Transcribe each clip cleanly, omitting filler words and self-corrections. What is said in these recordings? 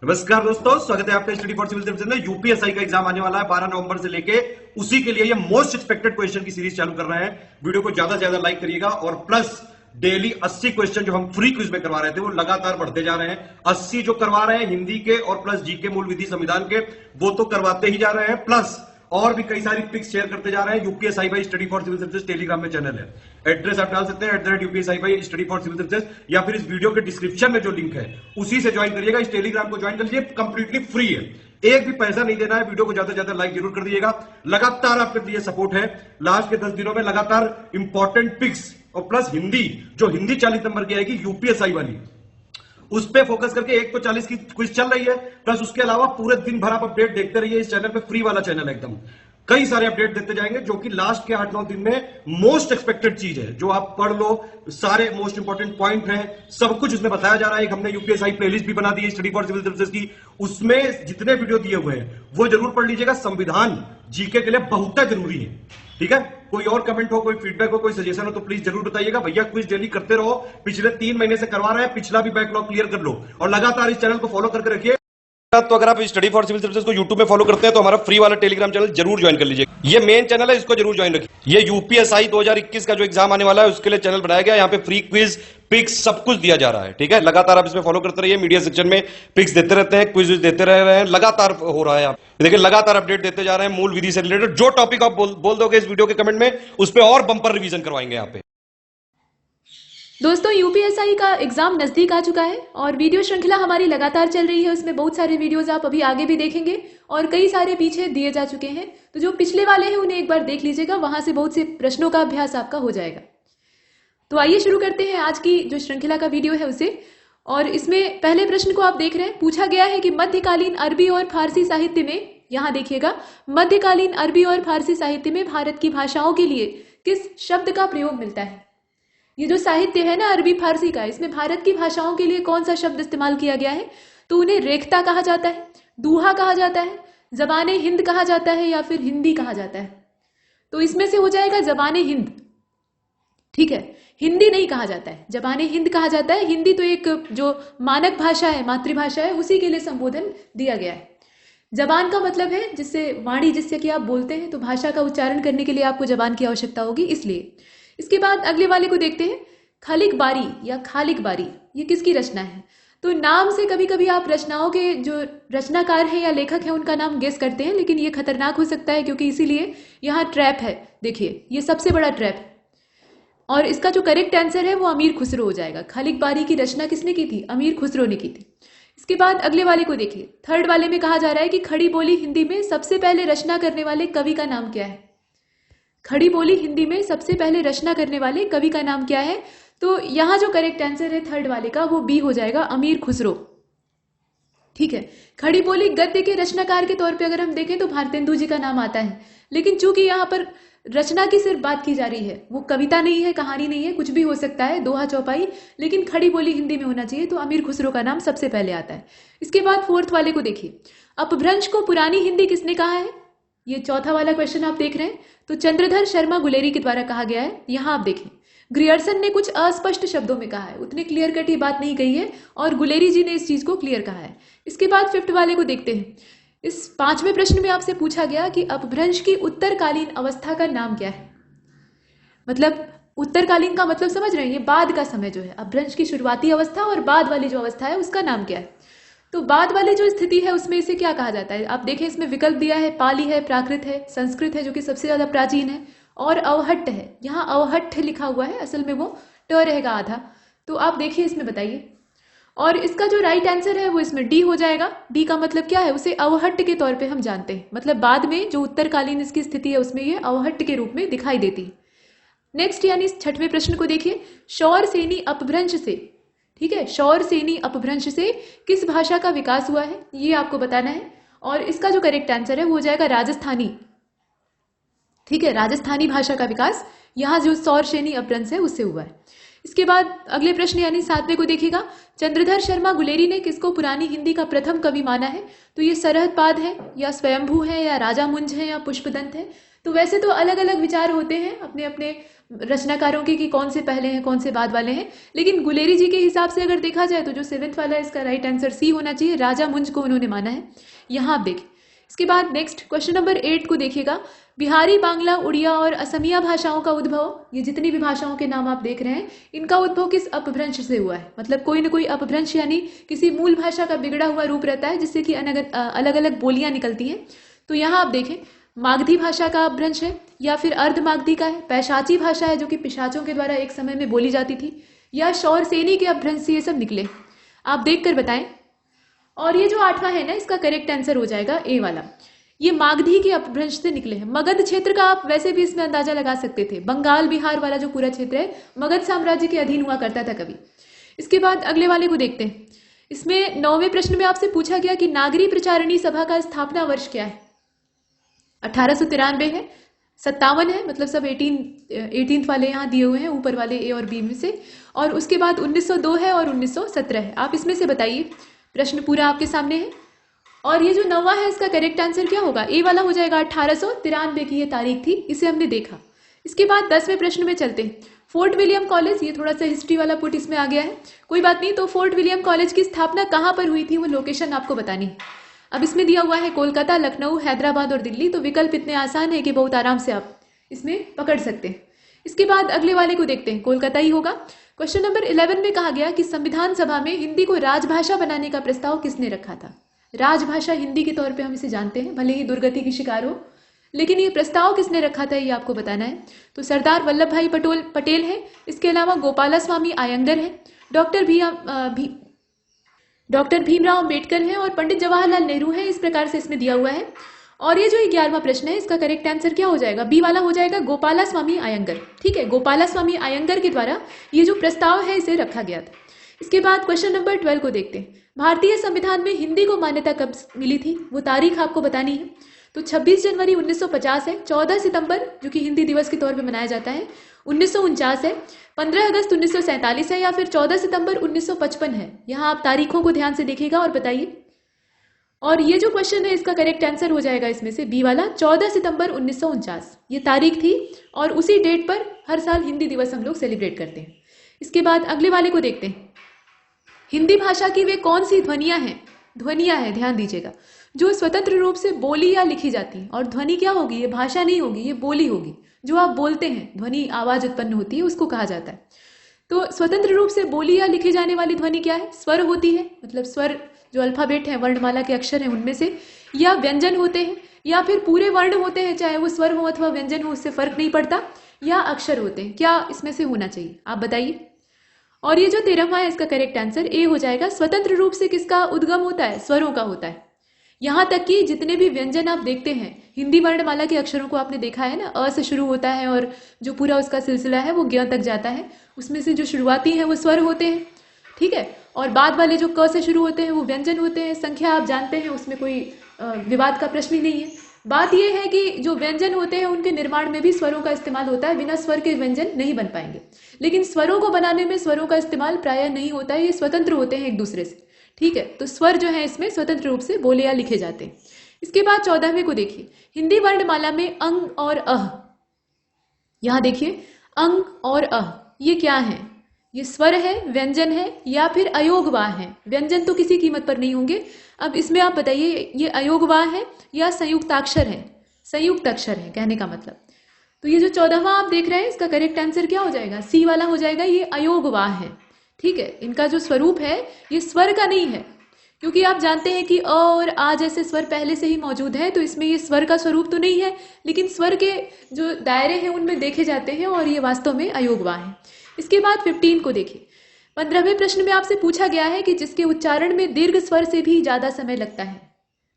नमस्कार दोस्तों, स्वागत है आपका स्टडी फॉर सिविल सर्विसेज में। यूपीएसआई का एग्जाम आने वाला है 12 नवंबर से लेके, उसी के लिए ये मोस्ट एक्सपेक्टेड क्वेश्चन की सीरीज चालू कर रहे हैं। वीडियो को ज्यादा से ज्यादा लाइक करिएगा और प्लस डेली 80 क्वेश्चन जो हम फ्री क्विज में करवा रहे थे वो लगातार बढ़ते जा रहे हैं। 80 जो करवा रहे हैं हिंदी के और प्लस जीके मूल विधि संविधान के, वो तो करवाते ही जा रहे हैं, प्लस और भी कई सारी पिक्स शेयर करते जा रहे हैं। UPSI by study for civil services Telegram में चैनल है, एड्रेस आप डाल सकते हैं @UPSI by study for civil services, या फिर इस वीडियो के डिस्क्रिप्शन में जो लिंक है उसी से ज्वाइन करिएगा। इस टेलीग्राम को ज्वाइन कर लीजिए, कंप्लीटली फ्री है, एक भी पैसा नहीं देना है। वीडियो को ज्यादा से ज्यादा लाइक जरूर कर दीजिएगा, लगातार आपके लिए सपोर्ट है। लास्ट के 10 दिनों में लगातार इंपॉर्टेंट पिक्स और प्लस हिंदी, जो हिंदी 40 नंबर की आएगी यूपीएसआई वाली, उस पे फोकस करके एक तो 40 की क्विज चल रही है, प्लस उसके अलावा पूरे दिन भर आप अपडेट देखते रहिए। इस चैनल पे फ्री वाला चैनल है एकदम, कई सारे अपडेट देते जाएंगे जो कि लास्ट के 8-9 दिन में मोस्ट एक्सपेक्टेड चीज है, जो आप पढ़ लो। सारे मोस्ट इंपॉर्टेंट पॉइंट हैं, सब कुछ इसमें बताया जा रहा है। एक हमने यूपीएसआई प्लेलिस्ट भी बना दी है स्टडी फॉर सिविल सर्विसेज की, उसमें जितने वीडियो दिए हुए हैं वो जरूर पढ़ लीजिएगा। संविधान जीके के लिए बहुत जरूरी है, ठीक है। कोई और कमेंट हो, कोई फीडबैक हो, कोई सजेशन हो तो प्लीज जरूर बताइएगा। भैया क्विज डेली करते रहो, पिछले 3 महीने से करवा रहे हैं, पिछला भी बैकलॉग क्लियर कर लो और लगातार इस चैनल को फॉलो करके रखिए। तो अगर आप स्टडी फॉर सिविल सर्विसेज को यूट्यूब में फॉलो करते हैं तो हमारा फ्री वाला टेलीग्राम चैनल जरूर ज्वाइन कर लीजिए। ये मेन चैनल है, इसको जरूर ज्वाइन रखिए। ये यूपीएसआई 2021 का जो एग्जाम आने वाला है उसके लिए चैनल बनाया गया। यहाँ पे फ्री क्विज पिक्स सब कुछ दिया जा रहा है, ठीक है। लगातार आप इसमें फॉलो करते रहिए। मीडिया सेक्शन में पिक्स देते रहते हैं, क्विज देते रह रहे हैं, लगातार हो रहा है। आप देखिए लगातार अपडेट देते जा रहे हैं। मूल विधि से रिलेटेड जो टॉपिक आप बोल दोगे इस वीडियो के कमेंट में, उस पर और बंपर रिवीजन करवाएंगे यहाँ पे। दोस्तों, यूपीएसआई का एग्जाम नजदीक आ चुका है और वीडियो श्रृंखला हमारी लगातार चल रही है। उसमें बहुत सारे वीडियोस आप अभी आगे भी देखेंगे और कई सारे पीछे दिए जा चुके हैं, तो जो पिछले वाले हैं उन्हें एक बार देख लीजिएगा, वहां से बहुत से प्रश्नों का अभ्यास आपका हो जाएगा। तो आइए शुरू करते हैं आज की जो श्रृंखला का वीडियो है उसे। और इसमें पहले प्रश्न को आप देख रहे हैं, पूछा गया है कि मध्यकालीन अरबी और फारसी साहित्य में, यहां देखिएगा, मध्यकालीन अरबी और फारसी साहित्य में भारत की भाषाओं के लिए किस शब्द का प्रयोग मिलता है। ये जो साहित्य है ना अरबी फारसी का, इसमें भारत की भाषाओं के लिए कौन सा शब्द इस्तेमाल किया गया है। तो उन्हें रेखता कहा जाता है, दूहा कहा जाता है, जबाने हिंद कहा जाता है, या फिर हिंदी कहा जाता है। तो इसमें से हो जाएगा जबाने हिंद, ठीक है। हिंदी नहीं कहा जाता है, जबाने हिंद कहा जाता है। हिंदी तो एक जो मानक भाषा है, मातृभाषा है, उसी के लिए संबोधन दिया गया है। जबान का मतलब है जिससे वाणी, जिससे कि आप बोलते हैं, तो भाषा का उच्चारण करने के लिए आपको जबान की आवश्यकता होगी, इसलिए। इसके बाद अगले वाले को देखते हैं, खालिक बारी या खालिक बारी, ये किसकी रचना है। तो नाम से कभी कभी आप रचनाओं के जो रचनाकार हैं या लेखक हैं उनका नाम गेस करते हैं, लेकिन ये खतरनाक हो सकता है क्योंकि इसीलिए यहाँ ट्रैप है। देखिए ये सबसे बड़ा ट्रैप है और इसका जो करेक्ट आंसर है वो अमीर खुसरो हो जाएगा। खालिक बारी की रचना किसने की थी, अमीर खुसरो ने की थी। इसके बाद अगले वाले को देखिए, थर्ड वाले में कहा जा रहा है कि खड़ी बोली हिंदी में सबसे पहले रचना करने वाले कवि का नाम क्या है। खड़ी बोली हिंदी में सबसे पहले रचना करने वाले कवि का नाम क्या है। तो यहां जो करेक्ट आंसर है थर्ड वाले का वो बी हो जाएगा, अमीर खुसरो, ठीक है। खड़ी बोली गद्य के रचनाकार के तौर पे अगर हम देखें तो भारतेंदु जी का नाम आता है, लेकिन चूंकि यहाँ पर रचना की सिर्फ बात की जा रही है, वो कविता नहीं है, कहानी नहीं है, कुछ भी हो सकता है, दोहा चौपाई, लेकिन खड़ी बोली हिंदी में होना चाहिए, तो अमीर खुसरो का नाम सबसे पहले आता है। इसके बाद फोर्थ वाले को देखिए, अपभ्रंश को पुरानी हिंदी किसने कहा है। ये चौथा वाला क्वेश्चन आप देख रहे हैं, तो चंद्रधर शर्मा गुलेरी के द्वारा कहा गया है। यहां आप देखें, ग्रियर्सन ने कुछ अस्पष्ट शब्दों में कहा है, उतने क्लियर कट ही बात नहीं कही है, और गुलेरी जी ने इस चीज को क्लियर कहा है। इसके बाद फिफ्थ वाले को देखते हैं। इस 5वें प्रश्न में आपसे पूछा गया कि अपभ्रंश की उत्तरकालीन अवस्था का नाम क्या है। मतलब उत्तरकालीन का मतलब समझ रहे हैं, ये बाद का समय जो है, अपभ्रंश की शुरुआती अवस्था और बाद वाली जो अवस्था है उसका नाम क्या है। तो बाद वाली जो स्थिति है उसमें इसे क्या कहा जाता है। आप देखें इसमें विकल्प दिया है, पाली है, प्राकृत है, संस्कृत है जो कि सबसे ज्यादा प्राचीन है, और अवहट्ट है। यहाँ अवहट्ट लिखा हुआ है, असल में वो ट रहेगा आधा। तो आप देखिए इसमें बताइए, और इसका जो राइट आंसर है वो इसमें डी हो जाएगा। डी का मतलब क्या है, उसे अवहट्ट के तौर पे हम जानते हैं, मतलब बाद में जो उत्तरकालीन इसकी स्थिति है उसमें ये अवहट्ट के रूप में दिखाई देती है। नेक्स्ट यानी 6वें प्रश्न को देखिए, शौर सेनी अपभ्रंश से, ठीक है, शौर सेनी अपभ्रंश से किस भाषा का विकास हुआ है, ये आपको बताना है। और इसका जो करेक्ट आंसर है वो हो जाएगा राजस्थानी, ठीक है, राजस्थानी भाषा का विकास यहाँ जो शौर सेनी अपभ्रंश है उससे हुआ है। इसके बाद अगले प्रश्न यानी 7वें को देखिएगा, चंद्रधर शर्मा गुलेरी ने किसको पुरानी हिंदी का प्रथम कवि माना है। तो ये सरहद पाद है, या स्वयंभू है, या राजा मुंज है, या पुष्पदंत है। तो वैसे तो अलग अलग विचार होते हैं अपने अपने रचनाकारों के कि कौन से पहले हैं कौन से बाद वाले हैं, लेकिन गुलेरी जी के हिसाब से अगर देखा जाए तो जो 7th वाला इसका राइट आंसर सी होना चाहिए। राजा मुंज को उन्होंने माना है। यहाँ आप देखें। इसके बाद नेक्स्ट क्वेश्चन नंबर 8 को देखिएगा। बिहारी, बांग्ला, उड़िया और असमिया भाषाओं का उद्भव, ये जितनी भी भाषाओं के नाम आप देख रहे हैं, इनका उद्भव किस अपभ्रंश से हुआ है? मतलब कोई ना कोई अपभ्रंश यानी किसी मूल भाषा का बिगड़ा हुआ रूप रहता है जिससे कि अलग अलग बोलियां निकलती हैं। तो यहाँ आप देखें, मागधी भाषा का अपभ्रंश है या फिर अर्ध मागधी का है, पैशाची भाषा है जो कि पिशाचों के द्वारा एक समय में बोली जाती थी, या शौरसेनी के अपभ्रंश से ये सब निकले। आप देखकर बताएं। और ये जो 8वां है ना, इसका करेक्ट आंसर हो जाएगा ए वाला। ये मागधी के अपभ्रंश से निकले हैं। मगध क्षेत्र का आप वैसे भी इसमें अंदाजा लगा सकते थे। बंगाल बिहार वाला जो पूरा क्षेत्र है मगध साम्राज्य के अधीन हुआ करता था कभी। इसके बाद अगले वाले को देखते हैं। इसमें 9वें प्रश्न में आपसे पूछा गया कि नागरी प्रचारणी सभा का स्थापना वर्ष क्या है? 1893 है, 57 है, मतलब सब 18th वाले यहाँ दिए हुए हैं, ऊपर वाले ए और बी में से, और उसके बाद 1902 है और 1917 है। आप इसमें से बताइए। प्रश्न पूरा आपके सामने है। और ये जो 9वां है इसका करेक्ट आंसर क्या होगा? ए वाला हो जाएगा। 1893 की ये तारीख थी, इसे हमने देखा। इसके बाद 10वें प्रश्न में चलते हैं। फोर्ट विलियम कॉलेज, ये थोड़ा सा हिस्ट्री वाला पुट इसमें आ गया है, कोई बात नहीं। तो फोर्ट विलियम कॉलेज की स्थापना कहाँ पर हुई थी, वो लोकेशन आपको बतानी है। अब इसमें दिया हुआ है कोलकाता, लखनऊ, हैदराबाद और दिल्ली। तो विकल्प इतने आसान है कि बहुत आराम से आप इसमें पकड़ सकते हैं। इसके बाद अगले वाले को देखते हैं, कोलकाता ही होगा। क्वेश्चन नंबर 11 में कहा गया कि संविधान सभा में हिंदी को राजभाषा बनाने का प्रस्ताव किसने रखा था? राजभाषा हिंदी के तौर पे हम इसे जानते हैं, भले ही दुर्गति की शिकार हो, लेकिन ये प्रस्ताव किसने रखा था ये आपको बताना है। तो सरदार वल्लभ भाई पटेल है, इसके अलावा गोपालास्वामी आयंगर है, डॉक्टर भीमराव अंबेडकर है और पंडित जवाहरलाल नेहरू है। इस प्रकार से इसमें दिया हुआ है। और ये जो 11वां प्रश्न है इसका करेक्ट आंसर क्या हो जाएगा? बी वाला हो जाएगा, गोपालास्वामी आयंगर। ठीक है, गोपालास्वामी आयंगर के द्वारा ये जो प्रस्ताव है इसे रखा गया था। इसके बाद क्वेश्चन नंबर 12 को देखते हैं। भारतीय संविधान में हिंदी को मान्यता कब मिली थी, वो तारीख आपको बतानी है। तो 26 जनवरी 1950 है, 14 सितंबर जो कि हिंदी दिवस के तौर पे मनाया जाता है 1949 है, 15 अगस्त 1947 है, या फिर 14 सितंबर 1955 है। यहाँ आप तारीखों को ध्यान से देखिएगा और बताइए। और ये जो क्वेश्चन है इसका करेक्ट आंसर हो जाएगा इसमें से बी वाला, 14 सितंबर 1949 ये तारीख थी, और उसी डेट पर हर साल हिंदी दिवस हम लोग सेलिब्रेट करते हैं। इसके बाद अगले वाले को देखते हैं। हिंदी भाषा की वे कौन सी ध्वनियां हैं? ध्वनियां हैं, ध्यान दीजिएगा, जो स्वतंत्र रूप से बोली या लिखी जाती हैं। और ध्वनि क्या होगी? ये भाषा नहीं होगी, ये बोली होगी। जो आप बोलते हैं, ध्वनि आवाज उत्पन्न होती है, उसको कहा जाता है। तो स्वतंत्र रूप से बोली या लिखे जाने वाली ध्वनि क्या है? स्वर होती है, मतलब स्वर जो अल्फाबेट है, वर्णमाला के अक्षर हैं उनमें से, या व्यंजन होते हैं, या फिर पूरे वर्ण होते हैं, चाहे वो स्वर हो अथवा व्यंजन हो, उससे फर्क नहीं पड़ता, या अक्षर होते हैं। क्या इसमें से होना चाहिए, आप बताइए। और ये जो 13वां है इसका करेक्ट आंसर ए हो जाएगा। स्वतंत्र रूप से किसका उद्गम होता है? स्वरों का होता है। यहां तक कि जितने भी व्यंजन आप देखते हैं, हिंदी वर्णमाला के अक्षरों को आपने देखा है ना, अ से शुरू होता है और जो पूरा उसका सिलसिला है वो ज्ञ तक जाता है। उसमें से जो शुरुआती हैं वो स्वर होते हैं, ठीक है, और बाद वाले जो क से शुरू होते हैं वो व्यंजन होते हैं। संख्या आप जानते हैं, उसमें कोई विवाद का प्रश्न ही नहीं है। बात यह है कि जो व्यंजन होते हैं उनके निर्माण में भी स्वरों का इस्तेमाल होता है, बिना स्वर के व्यंजन नहीं बन पाएंगे। लेकिन स्वरों को बनाने में स्वरों का इस्तेमाल प्रायः नहीं होता है, ये स्वतंत्र होते हैं एक दूसरे से, ठीक है। तो स्वर जो है इसमें स्वतंत्र रूप से बोले या लिखे जाते हैं। इसके बाद 14वें को देखिए, हिंदी वर्णमाला में अंग और अह, यहां देखिए अंग और अह ये क्या है? ये स्वर है, व्यंजन है, या फिर अयोगवाह है। व्यंजन तो किसी कीमत पर नहीं होंगे। अब इसमें आप बताइए ये अयोगवाह है या संयुक्ताक्षर है? संयुक्त अक्षर है कहने का मतलब। तो ये जो 14वां आप देख रहे हैं इसका करेक्ट आंसर क्या हो जाएगा? सी वाला हो जाएगा, ये अयोगवाह है, ठीक है। इनका जो स्वरूप है ये स्वर का नहीं है, क्योंकि आप जानते हैं कि अ और आ जैसे स्वर पहले से ही मौजूद है, तो इसमें ये स्वर का स्वरूप तो नहीं है, लेकिन स्वर के जो दायरे हैं उनमें देखे जाते हैं, और ये वास्तव में अयोगवाह है। इसके बाद 15 को देखिए। 15वें प्रश्न में आपसे पूछा गया है कि जिसके उच्चारण में दीर्घ स्वर से भी ज्यादा समय लगता है।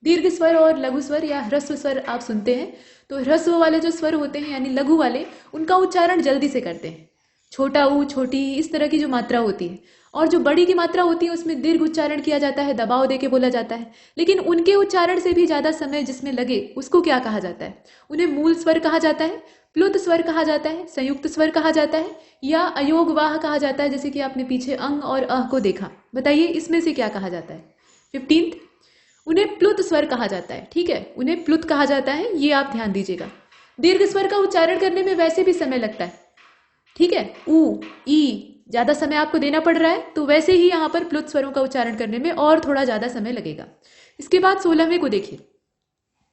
दीर्घ स्वर और लघु स्वर या ह्रस्व स्वर आप सुनते हैं, तो ह्रस्व वाले जो स्वर होते हैं यानी लघु वाले, उनका उच्चारण जल्दी से करते हैं। छोटा ऊ, छोटी, इस तरह की जो मात्रा होती है, और जो बड़ी की मात्रा होती है उसमें दीर्घ उच्चारण किया जाता है, दबाव देके बोला जाता है। लेकिन उनके उच्चारण से भी ज्यादा समय जिसमें लगे उसको क्या कहा जाता है? उन्हें मूल स्वर कहा जाता है, प्लुत स्वर कहा जाता है, संयुक्त स्वर कहा जाता है, या अयोगवाह कहा जाता है, जैसे कि आपने पीछे अंग और अह को देखा। बताइए इसमें से क्या कहा जाता है? 15 उन्हें प्लुत स्वर कहा जाता है, ठीक है, उन्हें प्लुत कहा जाता है, ये आप ध्यान दीजिएगा। दीर्घ स्वर का उच्चारण करने में वैसे भी समय लगता है, ठीक है, ऊ ई ज्यादा समय आपको देना पड़ रहा है, तो वैसे ही यहाँ पर प्लुत स्वरों का उच्चारण करने में और थोड़ा ज्यादा समय लगेगा। इसके बाद 16वें को देखिए,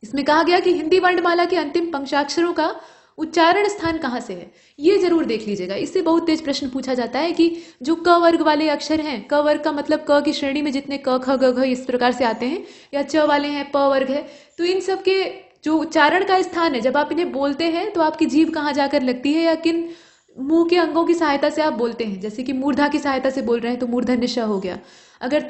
इसमें कहा गया कि हिंदी वर्णमाला के अंतिम पंचाक्षरों का उच्चारण स्थान कहाँ से है, ये जरूर देख लीजिएगा। इससे बहुत तेज प्रश्न पूछा जाता है कि जो क वर्ग वाले अक्षर हैं, क वर्ग का मतलब क की श्रेणी में जितने क ख ग घ इस प्रकार से आते हैं, या च वाले हैं, प वर्ग है, तो इन सब के जो उच्चारण का स्थान है, जब आप इन्हें बोलते हैं तो आपकी जीभ कहाँ जाकर लगती है, या किन मुंह के अंगों की सहायता से आप बोलते हैं। जैसे कि मूर्धा की सहायता से बोल रहे हैं तो मूर्धन्य श हो गया। अगर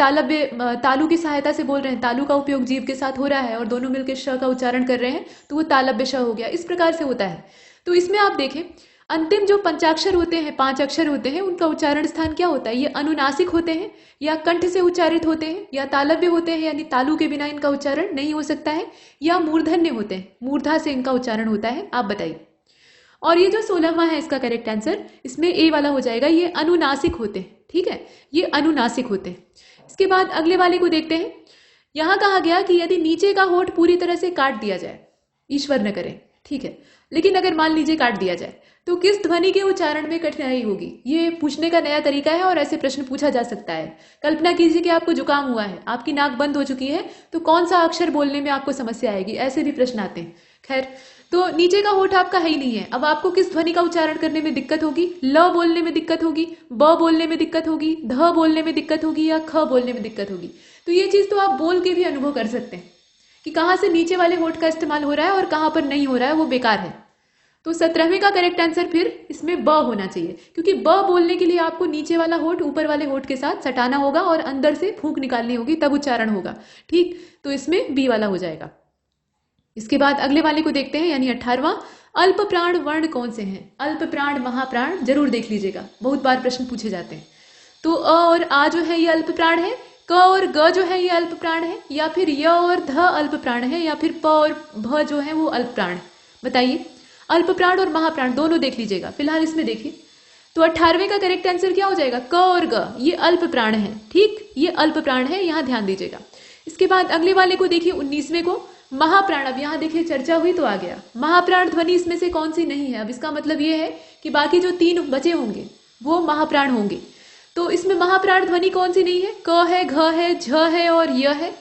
तालु की सहायता से बोल रहे हैं, तालु का उपयोग जीभ के साथ हो रहा है और दोनों मिलकर श का उच्चारण कर रहे हैं, तो वो तालव्य श हो गया। इस प्रकार से होता है। तो इसमें आप देखें, अंतिम जो पंचाक्षर होते हैं, 5 अक्षर होते हैं, उनका उच्चारण स्थान क्या होता है? ये अनुनासिक होते हैं, या कंठ से उच्चारित होते हैं, या तालव्य होते हैं, यानी तालु के बिना इनका उच्चारण नहीं हो सकता है, या मूर्धन्य होते हैं, मूर्धा से इनका उच्चारण होता है। आप बताइए। और ये जो 16वां है इसका करेक्ट आंसर, इसमें ए वाला हो जाएगा। ये अनुनासिक होते हैं, ठीक है, ये अनुनासिक होते हैं। इसके बाद अगले वाले को देखते हैं। यहां कहा गया कि यदि नीचे का होठ पूरी तरह से काट दिया जाए, ईश्वर न करे, ठीक है, लेकिन अगर मान लीजिए काट दिया जाए, तो किस ध्वनि के उच्चारण में कठिनाई होगी? ये पूछने का नया तरीका है और ऐसे प्रश्न पूछा जा सकता है। कल्पना कीजिए कि आपको जुकाम हुआ है, आपकी नाक बंद हो चुकी है, तो कौन सा अक्षर बोलने में आपको समस्या आएगी? ऐसे भी प्रश्न आते हैं। खैर, तो नीचे का होठ आपका है ही नहीं है, अब आपको किस ध्वनि का उच्चारण करने में दिक्कत होगी? ल बोलने में दिक्कत होगी, ब बोलने में दिक्कत होगी, ध बोलने में दिक्कत होगी, या ख बोलने में दिक्कत होगी। तो ये चीज तो आप बोल के भी अनुभव कर सकते हैं कि कहाँ से नीचे वाले होठ का इस्तेमाल हो रहा है और कहाँ पर नहीं हो रहा है, वो बेकार है। तो 17वें का करेक्ट आंसर फिर इसमें ब होना चाहिए, क्योंकि ब बोलने के लिए आपको नीचे वाला होठ ऊपर वाले होठ के साथ सटाना होगा और अंदर से फूंक निकालनी होगी, तब उच्चारण होगा, ठीक। तो इसमें बी वाला हो जाएगा। इसके बाद अगले वाले को देखते हैं, यानी 18वां। अल्प प्राण वर्ण कौन से हैं? अल्प प्राण, महाप्राण, जरूर देख लीजिएगा, बहुत बार प्रश्न पूछे जाते हैं। तो अ और आ जो है ये अल्प प्राण है, क और ग जो है ये अल्प प्राण है, या फिर य और ध अल्प प्राण है, या फिर प और भ जो है वो अल्प प्राण है? बताइए। अल्प प्राण और महाप्राण दोनों देख लीजिएगा। फिलहाल इसमें देखिए, तो 18वें का करेक्ट आंसर क्या हो जाएगा? क और ग, ये अल्प प्राण है, ठीक, ये अल्प प्राण है, यहाँ ध्यान दीजिएगा। इसके बाद अगले वाले को देखिए, 19वें को, महाप्राण। अब यहाँ देखिए चर्चा हुई तो आ गया, महाप्राण ध्वनि इसमें से कौन सी नहीं है? अब इसका मतलब ये है कि बाकी जो 3 बचे होंगे वो महाप्राण होंगे। तो इसमें महाप्राण ध्वनि कौन सी नहीं है? क है, घ है, झ है और य है।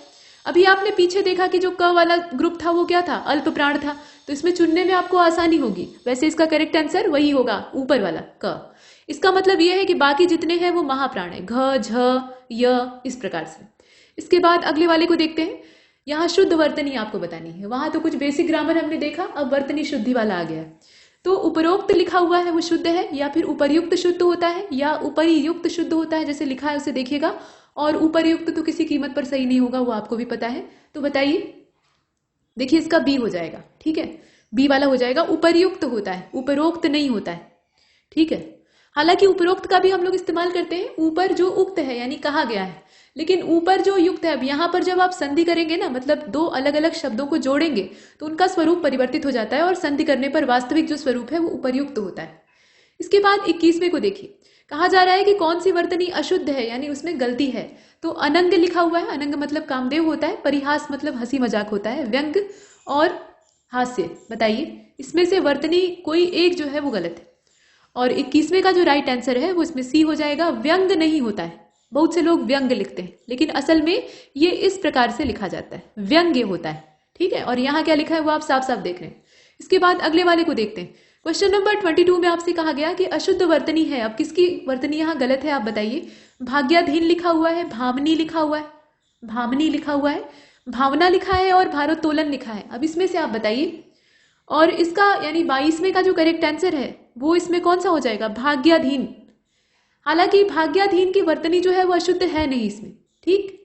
अभी आपने पीछे देखा कि जो क वाला ग्रुप था वो क्या था? अल्प प्राण था। तो इसमें चुनने में आपको आसानी होगी। वैसे इसका करेक्ट आंसर वही होगा, ऊपर वाला क। इसका मतलब यह है कि बाकी जितने हैं वो महाप्राण है, घ, झ, य, इस प्रकार से। इसके बाद अगले वाले को देखते हैं। यहाँ शुद्ध वर्तनी आपको बतानी है। वहां तो कुछ बेसिक ग्रामर हमने देखा, अब वर्तनी शुद्धि वाला आ गया है। तो उपरोक्त लिखा हुआ है वो शुद्ध है, या फिर उपर्युक्त शुद्ध होता है, या उपरियुक्त शुद्ध होता है? जैसे लिखा है उसे देखिएगा। और उपर्युक्त तो किसी कीमत पर सही नहीं होगा, वो आपको भी पता है। तो बताइए। देखिए इसका बी हो जाएगा, ठीक है, बी वाला हो जाएगा। उपरयुक्त होता है, उपरोक्त नहीं होता है, ठीक है। हालांकि उपरोक्त का भी हम लोग इस्तेमाल करते हैं, ऊपर जो उक्त है यानी कहा गया है, लेकिन ऊपर जो युक्त है, अब यहाँ पर जब आप संधि करेंगे ना, मतलब 2 अलग अलग शब्दों को जोड़ेंगे तो उनका स्वरूप परिवर्तित हो जाता है, और संधि करने पर वास्तविक जो स्वरूप है वो उपरयुक्त होता है। इसके बाद 21वें को देखिए, कहा जा रहा है कि कौन सी वर्तनी अशुद्ध है, यानी उसमें गलती है। तो अनंग लिखा हुआ है, अनंग मतलब कामदेव होता है, परिहास मतलब हंसी मजाक होता है, व्यंग और हास्य। बताइए इसमें से वर्तनी कोई एक जो है वो गलत है। और 21वें का जो राइट आंसर है वो इसमें सी हो जाएगा, व्यंग नहीं होता है। बहुत से लोग व्यंग लिखते हैं, लेकिन असल में ये इस प्रकार से लिखा जाता है, व्यंग्य होता है, ठीक है। और यहाँ क्या लिखा है वो आप साफ साफ देख रहे हैं। इसके बाद अगले वाले को देखते हैं। क्वेश्चन नंबर 22 में आपसे कहा गया कि अशुद्ध वर्तनी है। अब किसकी वर्तनी यहाँ गलत है आप बताइए। भाग्याधीन लिखा हुआ है, भामनी लिखा हुआ है, भामनी लिखा हुआ है, भावना लिखा है और भारोत्तोलन लिखा है। अब इसमें से आप बताइए। और इसका यानी 22वें का जो करेक्ट आंसर है वो इसमें कौन सा हो जाएगा? भाग्याधीन। हालांकि भाग्याधीन की वर्तनी जो है वो अशुद्ध है नहीं इसमें, ठीक,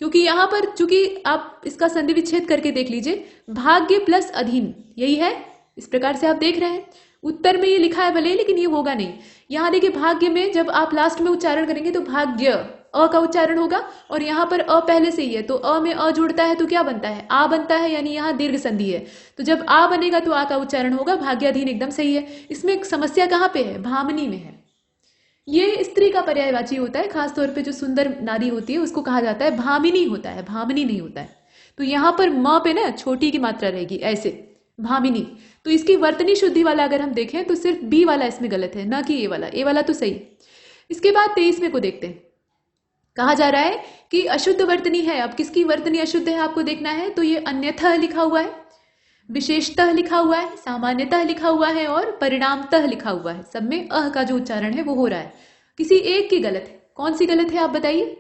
क्योंकि यहाँ पर चूंकि आप इसका संधि विच्छेद करके देख लीजिए, भाग्य प्लस अधीन यही है, इस प्रकार से आप देख रहे हैं। उत्तर में ये लिखा है भले, लेकिन ये होगा नहीं। यहाँ देखिए भाग्य में जब आप लास्ट में उच्चारण करेंगे तो भाग्य अ का उच्चारण होगा, और यहाँ पर अ पहले से ही है, तो अ में अ जुड़ता है तो क्या बनता है? आ बनता है, यानी यहाँ दीर्घ संधि है। तो जब आ बनेगा तो आ का उच्चारण होगा, भाग्याधीन एकदम सही है। इसमें समस्या कहाँ पे है? भामनी में है। ये स्त्री का पर्यायवाची होता है, खासतौर पे जो सुंदर नारी होती है उसको कहा जाता है भामिनी होता है, भामनी नहीं होता है। तो यहाँ पर म पे ना छोटी की मात्रा रहेगी ऐसे, भामिनी। तो इसकी वर्तनी शुद्धि वाला अगर हम देखें तो सिर्फ बी वाला इसमें गलत है, ना कि ए वाला तो सही। इसके बाद 23वें को देखते हैं। कहा जा रहा है कि अशुद्ध वर्तनी है। अब किसकी वर्तनी अशुद्ध है आपको देखना है, तो ये अन्यथा लिखा हुआ है, विशेषतः लिखा हुआ है, सामान्यतः लिखा हुआ है और परिणामतः लिखा हुआ है। सब में अह का जो उच्चारण है वो हो रहा है, किसी एक की गलत है। कौन सी गलत है आप बताइए।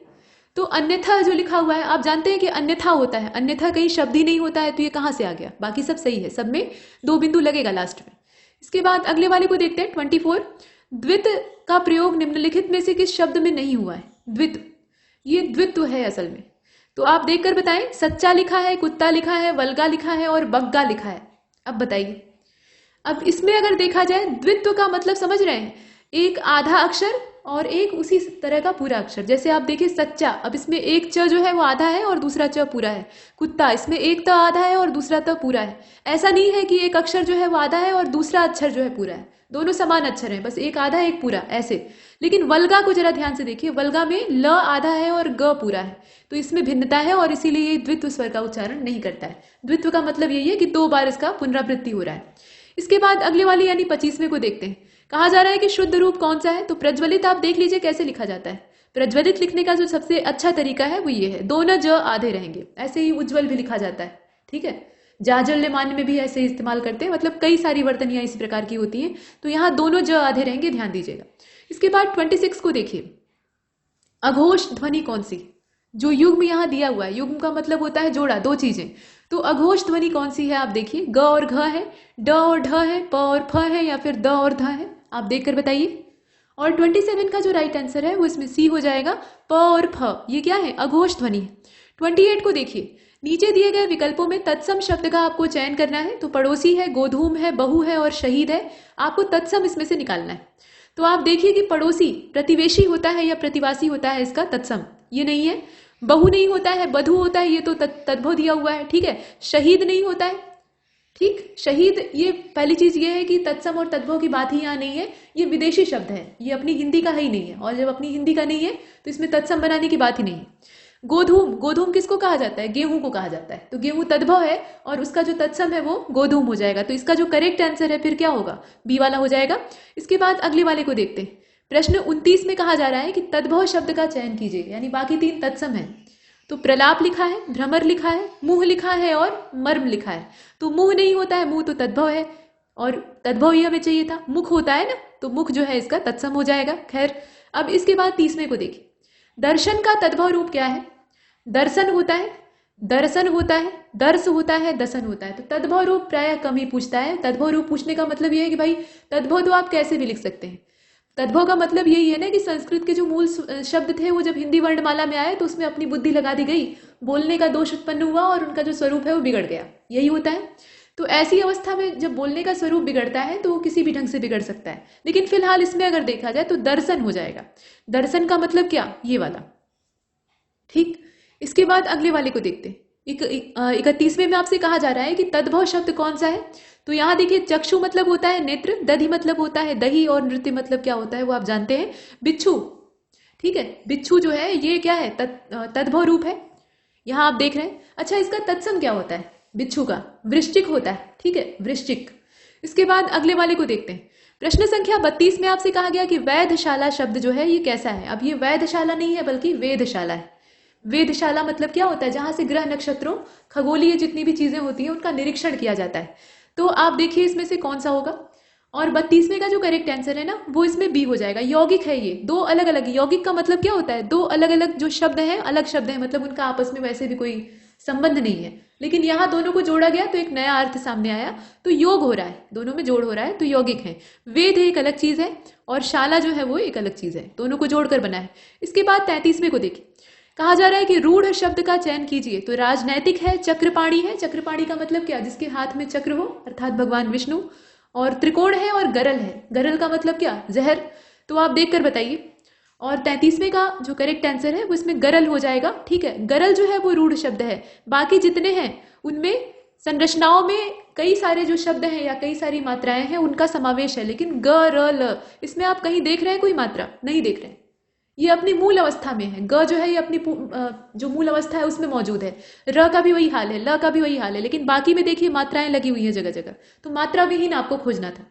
तो अन्यथा जो लिखा हुआ है, आप जानते हैं कि अन्यथा होता है, अन्यथा कहीं शब्द ही नहीं होता है, तो ये कहाँ से आ गया। बाकी सब सही है, सब में 2 बिंदु लगेगा लास्ट में। इसके बाद अगले वाले को देखते हैं 24। द्वित का प्रयोग निम्नलिखित में से किस शब्द में नहीं हुआ है। द्वित, ये द्वित्व है असल में, तो आप देखकर बताएं। सच्चा लिखा है, कुत्ता लिखा है, वल्गा लिखा है और बग्गा लिखा है। अब बताइए। अब इसमें अगर देखा जाए, द्वित्व का मतलब समझ रहे हैं, एक आधा अक्षर और एक उसी तरह का पूरा अक्षर। जैसे आप देखिए सच्चा, अब इसमें एक च जो है वो आधा है और दूसरा च पूरा है। कुत्ता, इसमें एक त आधा है और दूसरा त पूरा है। ऐसा नहीं है कि एक अक्षर जो है वो आधा है और दूसरा अक्षर जो है पूरा है, दोनों समान अक्षर हैं, बस एक आधा एक पूरा ऐसे। लेकिन वल्गा को जरा ध्यान से देखिए, वल्गा में ल आधा है और ग पूरा है, तो इसमें भिन्नता है और इसीलिए ये द्वित्व स्वर का उच्चारण नहीं करता है। द्वित्व का मतलब यही है कि 2 बार इसका पुनरावृत्ति हो रहा है। इसके बाद अगले वाली यानी 25वें को देखते हैं। कहा जा रहा है कि शुद्ध रूप कौन सा है, तो प्रज्वलित आप देख लीजिए कैसे लिखा जाता है। प्रज्वलित लिखने का जो सबसे अच्छा तरीका है वो ये है, 2 न ज आधे रहेंगे। ऐसे ही उज्ज्वल भी लिखा जाता है, ठीक है। जाजल्यमान में भी ऐसे इस्तेमाल करते हैं, मतलब कई सारी वर्तनियां इसी प्रकार की होती हैं। तो यहाँ दोनों ज आधे रहेंगे, ध्यान दीजिएगा। इसके बाद 26 को देखिए। अघोष ध्वनि कौन सी, जो युग्म यहाँ दिया हुआ है, युग्म का मतलब होता है जोड़ा, 2 चीजें। तो अघोष ध्वनि कौन सी है आप देखिए, ग और घ है, ड और ढ है, प और फ है, या फिर द और ध है, आप देखकर बताइए। और 27 का जो राइट आंसर है वो इसमें सी हो जाएगा, प और फ। ये क्या है, अघोष ध्वनि है। 28 को देखिए। नीचे दिए गए विकल्पों में तत्सम शब्द का आपको चयन करना है। तो पड़ोसी है, गोधूम है, बहु है और शहीद है। आपको तत्सम इसमें से निकालना है। तो आप देखिए कि पड़ोसी प्रतिवेशी होता है या प्रतिवासी होता है, इसका तत्सम ये नहीं है। बहु नहीं होता है, बधु होता है, ये तो तद्भव दिया हुआ है, ठीक है। शहीद नहीं होता है, ठीक। शहीद, ये पहली चीज ये है कि तत्सम और तद्भव की बात ही यहाँ नहीं है, ये विदेशी शब्द है, ये अपनी हिंदी का ही नहीं है। और जब अपनी हिंदी का नहीं है तो इसमें तत्सम बनाने की बात ही नहीं है। गोधूम, गोधूम किसको कहा जाता है, गेहूं को कहा जाता है। तो गेहूं तद्भव है और उसका जो तत्सम है वो गोधूम हो जाएगा। तो इसका जो करेक्ट आंसर है फिर क्या होगा, बी वाला हो जाएगा। इसके बाद अगले वाले को देखते हैं। प्रश्न 29 में कहा जा रहा है कि तद्भव शब्द का चयन कीजिए, यानी बाकी 3 तत्सम है। तो प्रलाप लिखा है, भ्रमर लिखा है, मुंह लिखा है और मर्म लिखा है। तो मुंह नहीं होता है, मुंह तो तद्भव है और तद्भव ही हमें चाहिए था। मुख होता है ना, तो मुख जो है इसका तत्सम हो जाएगा। खैर, अब इसके बाद 30वें को देखिए। दर्शन का तद्भव रूप क्या है, दर्शन होता है, दर्शन होता है, दर्श होता है, दसन होता है। तो तद्भव रूप प्रायः कम ही पूछता है। तद्भव रूप पूछने का मतलब ये है कि भाई तद्भव तो आप कैसे भी लिख सकते हैं। तद्भव का मतलब यही है ना कि संस्कृत के जो मूल शब्द थे वो जब हिंदी वर्णमाला में आए तो उसमें अपनी बुद्धि लगा दी गई, बोलने का दोष उत्पन्न हुआ और उनका जो स्वरूप है वो बिगड़ गया, यही होता है। तो ऐसी अवस्था में जब बोलने का स्वरूप बिगड़ता है तो वो किसी भी ढंग से बिगड़ सकता है। लेकिन फिलहाल इसमें अगर देखा जाए तो दर्शन हो जाएगा। दर्शन का मतलब क्या, ये वाला, ठीक। इसके बाद अगले वाले को देखते हैं। 31वें में आपसे कहा जा रहा है कि तद्भव शब्द कौन सा है। तो यहाँ देखिए, चक्षु मतलब होता है नेत्र, दधि मतलब होता है दही और नृत्य मतलब क्या होता है वो आप जानते हैं, बिच्छू, ठीक है। बिच्छू जो है ये क्या है, तद्भव रूप है, यहाँ आप देख रहे हैं। अच्छा, इसका तत्सम क्या होता है, बिच्छू का वृश्चिक होता है, ठीक है, वृश्चिक। इसके बाद अगले वाले को देखते हैं। प्रश्न संख्या 32 में आपसे कहा गया कि वैधशाला शब्द जो है ये कैसा है। अब ये वैधशाला नहीं है बल्कि वेधशाला है। वेधशाला मतलब क्या होता है, जहां से ग्रह नक्षत्रों खगोलीय जितनी भी चीजें होती हैं उनका निरीक्षण किया जाता है। तो आप देखिए इसमें से कौन सा होगा। और 32वें का जो करेक्ट आंसर है ना वो इसमें बी हो जाएगा। यौगिक है ये, 2 अलग अलग। यौगिक का मतलब क्या होता है, 2 अलग अलग जो शब्द हैं, अलग शब्द हैं, मतलब उनका आपस में वैसे भी कोई संबंध नहीं है, लेकिन यहाँ दोनों को जोड़ा गया तो एक नया अर्थ सामने आया, तो योग हो रहा है, दोनों में जोड़ हो रहा है, तो यौगिक है। वेद एक अलग चीज है और शाला जो है वो एक अलग चीज है, दोनों को जोड़कर बना है। इसके बाद 33वें को देखिए। कहा जा रहा है कि रूढ़ शब्द का चयन कीजिए। तो राजनैतिक है, चक्रपाणी है। चक्रपाणी का मतलब क्या, जिसके हाथ में चक्र हो, अर्थात भगवान विष्णु। और त्रिकोण है और गरल है। गरल का मतलब क्या, जहर। तो आप देखकर बताइए। और 33वें का जो करेक्ट आंसर है वो इसमें गरल हो जाएगा, ठीक है। गरल जो है वो रूढ़ शब्द है। बाकी जितने हैं उनमें संरचनाओं में कई सारे जो शब्द हैं या कई सारी मात्राएं हैं उनका समावेश है, लेकिन ग र ल इसमें आप कहीं देख रहे हैं कोई मात्रा, नहीं देख रहे हैं। ये अपनी मूल अवस्था में है। ग जो है ये अपनी जो मूल अवस्था है उसमें मौजूद है। र का भी वही हाल है, ल का भी वही हाल है, लेकिन बाकी में देखिए मात्राएं लगी हुई है जगह जगह, तो मात्रा विहीन आपको खोजना था।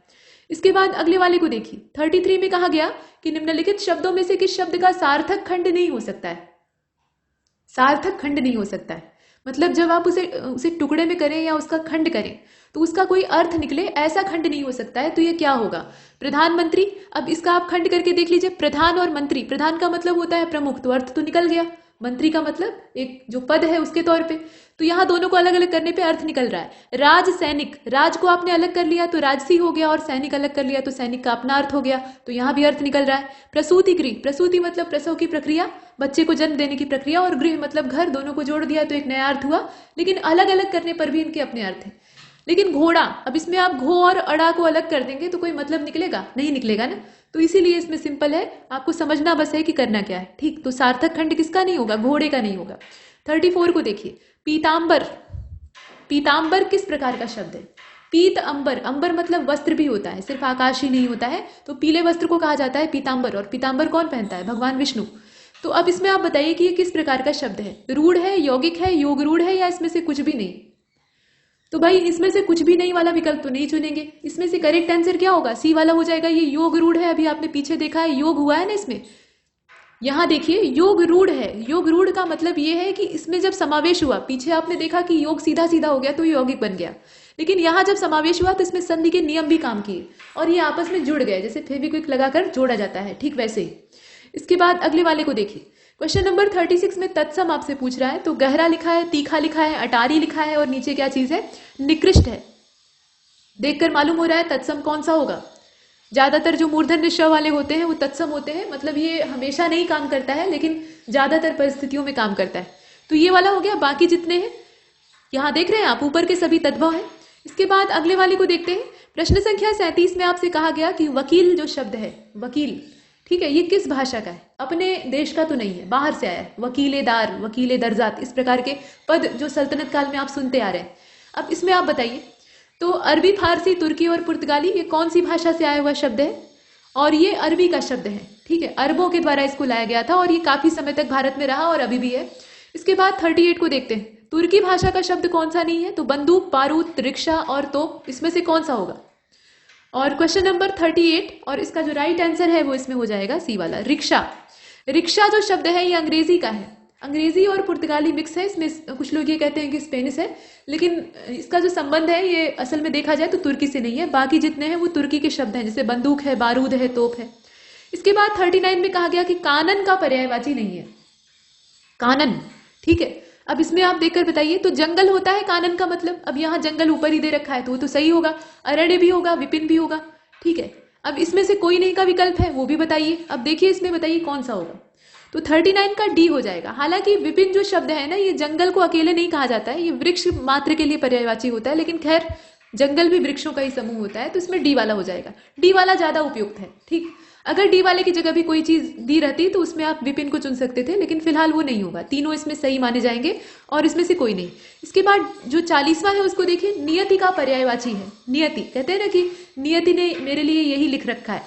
इसके बाद अगले वाले को देखिए, 33 में कहा गया कि निम्नलिखित शब्दों में से किस शब्द का सार्थक खंड नहीं हो सकता है। सार्थक खंड नहीं हो सकता है मतलब जब आप उसे टुकड़े में करें या उसका खंड करें तो उसका कोई अर्थ निकले, ऐसा खंड नहीं हो सकता है। तो ये क्या होगा? प्रधानमंत्री। अब इसका आप खंड करके देख लीजिए, प्रधान और मंत्री। प्रधान का मतलब होता है प्रमुख, तो अर्थ तो निकल गया। मंत्री का मतलब एक जो पद है उसके तौर पे, तो यहाँ दोनों को अलग अलग करने पे अर्थ निकल रहा है। राज सैनिक, राज को आपने अलग कर लिया तो राजसी हो गया, और सैनिक अलग कर लिया तो सैनिक का अपना अर्थ हो गया, तो यहाँ भी अर्थ निकल रहा है। प्रसूति गृह, प्रसूति मतलब प्रसव की प्रक्रिया, बच्चे को जन्म देने की प्रक्रिया, और गृह मतलब घर, दोनों को जोड़ दिया तो एक नया अर्थ हुआ, लेकिन अलग अलग करने पर भी इनके अपने अर्थ हैं। लेकिन घोड़ा, अब इसमें आप घो और अड़ा को अलग कर देंगे तो कोई मतलब निकलेगा? नहीं निकलेगा ना, तो इसीलिए इसमें सिंपल है, आपको समझना बस है कि करना क्या है। ठीक, तो सार्थक खंड किसका नहीं होगा? घोड़े का नहीं होगा। 34 को देखिए, पीतांबर। पीतांबर किस प्रकार का शब्द है? पीत अंबर, अंबर मतलब वस्त्र भी होता है, सिर्फ आकाश ही नहीं होता है, तो पीले वस्त्र को कहा जाता है पीतांबर, और पीतांबर कौन पहनता है? भगवान विष्णु। तो अब इसमें आप बताइए कि ये किस प्रकार का शब्द है? रूढ़ है, यौगिक है, योग रूढ़ है, या इसमें से कुछ भी नहीं? तो भाई इसमें से कुछ भी नहीं वाला विकल्प तो नहीं चुनेंगे। इसमें से करेक्ट आंसर क्या होगा? सी वाला हो जाएगा। ये योग रूढ़ है, अभी आपने पीछे देखा है योग हुआ है ना इसमें, यहाँ देखिए योग रूढ़ है। योग रूढ़ का मतलब ये है कि इसमें जब समावेश हुआ, पीछे आपने देखा कि योग सीधा सीधा हो गया तो यौगिक बन गया, लेकिन यहाँ जब समावेश हुआ तो इसमें संधि के नियम भी काम किए और ये आपस में जुड़ गए, जैसे फेविक्विक लगाकर जोड़ा जाता है, ठीक वैसे ही। इसके बाद अगले वाले को देखिए, क्वेश्चन नंबर 36 में तत्सम आपसे पूछ रहा है, तो गहरा लिखा है, तीखा लिखा है, अटारी लिखा है, और नीचे क्या चीज है? निकृष्ट है। देखकर मालूम हो रहा है तत्सम कौन सा होगा? ज्यादातर जो मूर्धन्य श वाले होते हैं वो तत्सम होते हैं, मतलब ये हमेशा नहीं काम करता है लेकिन ज्यादातर परिस्थितियों में काम करता है। तो ये वाला हो गया। बाकी जितने हैं यहाँ देख रहे हैं आप, ऊपर के सभी तद्भव है। इसके बाद अगले वाले को देखते हैं। प्रश्न संख्या 37 में आपसे कहा गया कि वकील जो शब्द है, वकील, ठीक है, ये किस भाषा का है? अपने देश का तो नहीं है, बाहर से आया है। वकीलेदार, वकीले दर्जात, इस प्रकार के पद जो सल्तनत काल में आप सुनते आ रहे हैं। अब इसमें आप बताइए, तो अरबी, फारसी, तुर्की और पुर्तगाली, ये कौन सी भाषा से आया हुआ शब्द है? और ये अरबी का शब्द है, ठीक है, अरबों के द्वारा इसको लाया गया था और ये काफी समय तक भारत में रहा और अभी भी है। इसके बाद 38 को देखते हैं। तुर्की भाषा का शब्द कौन सा नहीं है? तो बंदूक, बारूद, रिक्शा और तोप, इसमें से कौन सा होगा? और क्वेश्चन नंबर 38, और इसका जो राइट आंसर है वो इसमें हो जाएगा सी वाला, रिक्शा। रिक्शा जो शब्द है ये अंग्रेजी का है, अंग्रेजी और पुर्तगाली मिक्स है। इसमें कुछ लोग ये कहते हैं कि स्पेनिश है, लेकिन इसका जो संबंध है ये असल में देखा जाए तो तुर्की से नहीं है। बाकी जितने हैं वो तुर्की के शब्द हैं, जैसे बंदूक है, बारूद है, तोप है। इसके बाद 39 में कहा गया कि कानन का पर्यायवाची नहीं है, कानन, ठीक है। अब इसमें आप देखकर बताइए, तो जंगल होता है कानन का मतलब, अब यहाँ जंगल ऊपर ही दे रखा है तो वो तो सही होगा, अरण्य भी होगा, विपिन भी होगा, ठीक है। अब इसमें से कोई नहीं का विकल्प है, वो भी बताइए। अब देखिए इसमें बताइए कौन सा होगा, तो 39 का डी हो जाएगा। हालांकि विपिन जो शब्द है ना, ये जंगल को अकेले नहीं कहा जाता है, ये वृक्ष मात्र के लिए पर्यायवाची होता है, लेकिन खैर जंगल भी वृक्षों का ही समूह होता है, तो इसमें डी वाला हो जाएगा। डी वाला ज्यादा उपयुक्त है, ठीक। अगर डी वाले की जगह भी कोई चीज दी रहती तो उसमें आप विपिन को चुन सकते थे, लेकिन फिलहाल वो नहीं होगा। तीनों इसमें सही माने जाएंगे और इसमें से कोई नहीं। इसके बाद जो 40वां है उसको देखिए, नियति का पर्यायवाची है। नियति कहते हैं ना कि नियति ने मेरे लिए यही लिख रखा है,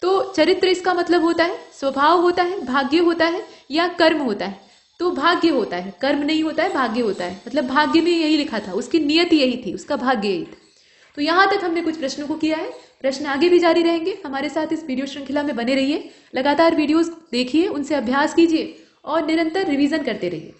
तो चरित्र इसका मतलब होता है, स्वभाव होता है, भाग्य होता है, या कर्म होता है। तो भाग्य होता है, कर्म नहीं होता है, भाग्य होता है, मतलब भाग्य में यही लिखा था, उसकी नियति यही थी, उसका भाग्य यही था। तो यहां तक हमने कुछ प्रश्नों को किया है, प्रश्न आगे भी जारी रहेंगे। हमारे साथ इस वीडियो श्रृंखला में बने रहिए, लगातार वीडियोस देखिए, उनसे अभ्यास कीजिए और निरंतर रिवीजन करते रहिए।